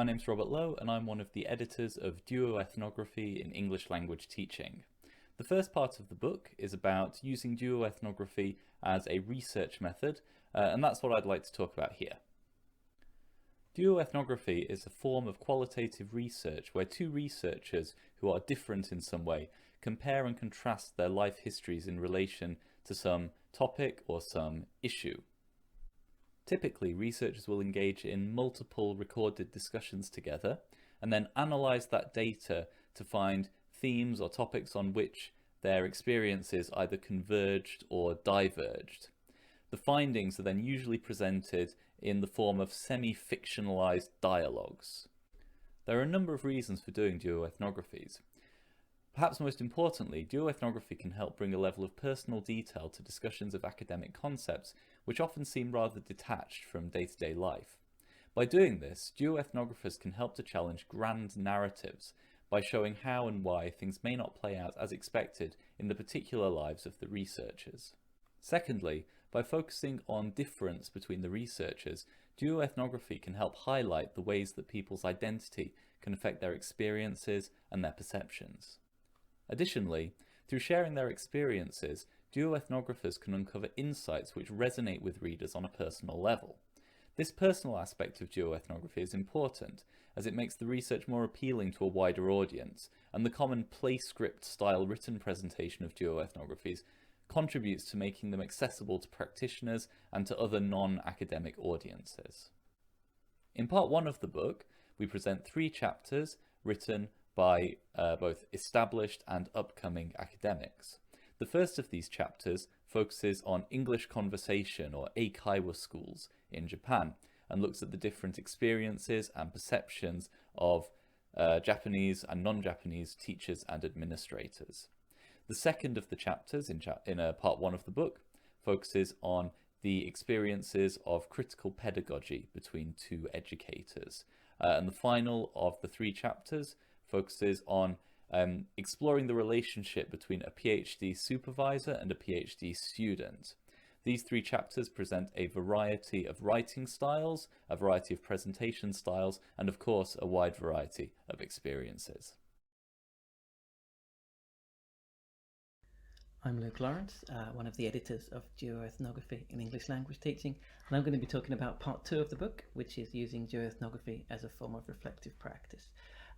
My name's Robert Lowe and I'm one of the editors of Duoethnography in English language teaching. The first part of the book is about using duoethnography as a research method, and that's what I'd like to talk about here. Duoethnography is a form of qualitative research where two researchers who are different in some way compare and contrast their life histories in relation to some topic or some issue. Typically, researchers will engage in multiple recorded discussions together and then analyse that data to find themes or topics on which their experiences either converged or diverged. The findings are then usually presented in the form of semi-fictionalised dialogues. There are a number of reasons for doing duoethnographies. Perhaps most importantly, duoethnography can help bring a level of personal detail to discussions of academic concepts which often seem rather detached from day-to-day life. By doing this, duoethnographers can help to challenge grand narratives by showing how and why things may not play out as expected in the particular lives of the researchers. Secondly, by focusing on difference between the researchers, duoethnography can help highlight the ways that people's identity can affect their experiences and their perceptions. Additionally, through sharing their experiences, duoethnographers can uncover insights which resonate with readers on a personal level. This personal aspect of duoethnography is important, as it makes the research more appealing to a wider audience, and the common play script style written presentation of duoethnographies contributes to making them accessible to practitioners and to other non-academic audiences. In part one of the book, we present 3 chapters written by both established and upcoming academics. The first of these chapters focuses on English conversation or eikaiwa schools in Japan and looks at the different experiences and perceptions of Japanese and non-Japanese teachers and administrators. The second of the chapters in part one of the book focuses on the experiences of critical pedagogy between 2 educators. And the final of the 3 chapters focuses on exploring the relationship between a PhD supervisor and a PhD student. These 3 chapters present a variety of writing styles, a variety of presentation styles, and of course a wide variety of experiences. I'm Luke Lawrence, one of the editors of Duoethnography in English language teaching, and I'm going to be talking about part 2 of the book, which is using duoethnography as a form of reflective practice.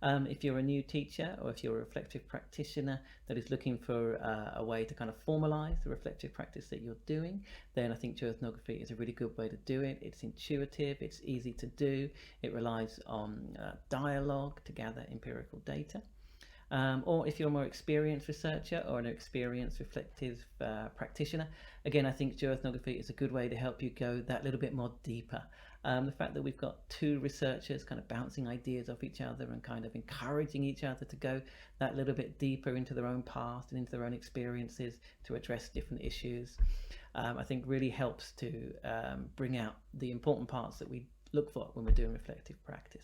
If you're a new teacher or if you're a reflective practitioner that is looking for a way to kind of formalize the reflective practice that you're doing, then I think duoethnography is a really good way to do it. It's intuitive, it's easy to do, it relies on dialogue to gather empirical data. Or if you're a more experienced researcher or an experienced reflective practitioner, again, I think duoethnography is a good way to help you go that little bit more deeper. The fact that we've got 2 researchers kind of bouncing ideas off each other and kind of encouraging each other to go that little bit deeper into their own past and into their own experiences to address different issues, I think really helps to bring out the important parts that we look for when we're doing reflective practice.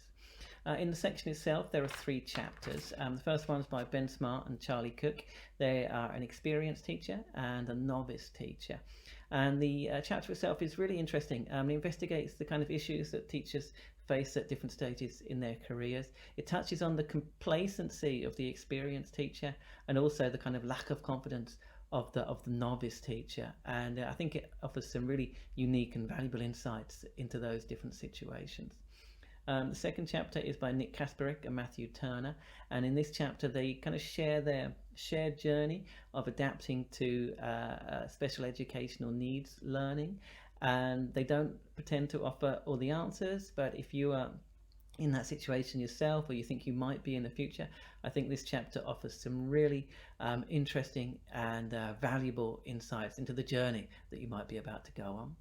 In the section itself, there are 3 chapters. The first one is by Ben Smart and Charlie Cook. They are an experienced teacher and a novice teacher. And the chapter itself is really interesting. It investigates the kind of issues that teachers face at different stages in their careers. It touches on the complacency of the experienced teacher and also the kind of lack of confidence of the novice teacher. And I think it offers some really unique and valuable insights into those different situations. The second chapter is by Nick Kasparick and Matthew Turner, and in this chapter they kind of share their shared journey of adapting to special educational needs learning, and they don't pretend to offer all the answers, but if you are in that situation yourself or you think you might be in the future, I think this chapter offers some really interesting and valuable insights into the journey that you might be about to go on.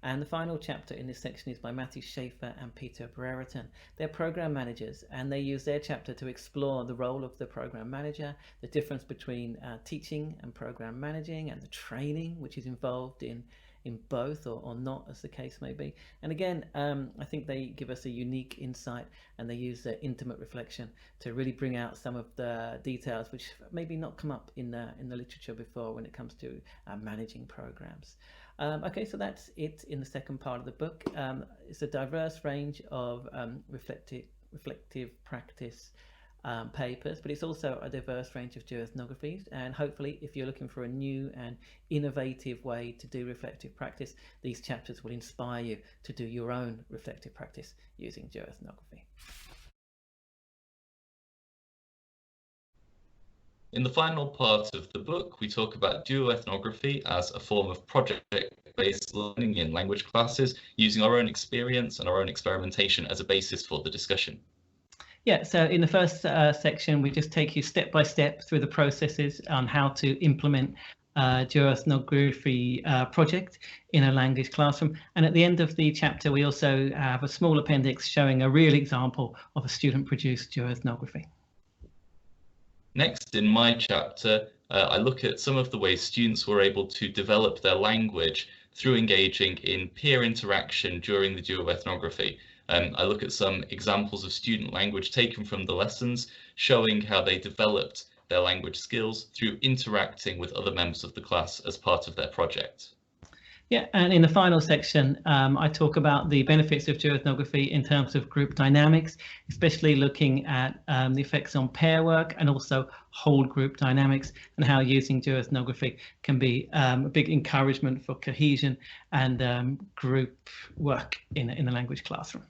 And the final chapter in this section is by Matthew Schaefer and Peter Brereton. They're program managers, and they use their chapter to explore the role of the program manager, the difference between teaching and program managing, and the training which is involved in both or not, as the case may be. And again, I think they give us a unique insight, and they use their intimate reflection to really bring out some of the details which maybe not come up in the literature before when it comes to managing programs. Okay, so that's it in the second part of the book. It's a diverse range of reflective reflective practice papers, but it's also a diverse range of duoethnographies. And hopefully, if you're looking for a new and innovative way to do reflective practice, these chapters will inspire you to do your own reflective practice using duoethnography. In the final part of the book, we talk about duoethnography as a form of project-based learning in language classes, using our own experience and our own experimentation as a basis for the discussion. Yeah, so in the first section, we just take you step by step through the processes on how to implement duoethnography project in a language classroom. And at the end of the chapter, we also have a small appendix showing a real example of a student-produced duoethnography. Next, in my chapter, I look at some of the ways students were able to develop their language through engaging in peer interaction during the duoethnography. I look at some examples of student language taken from the lessons, showing how they developed their language skills through interacting with other members of the class as part of their project. Yeah, and in the final section, I talk about the benefits of duoethnography in terms of group dynamics, especially looking at the effects on pair work and also whole group dynamics, and how using duoethnography can be a big encouragement for cohesion and group work in the language classroom.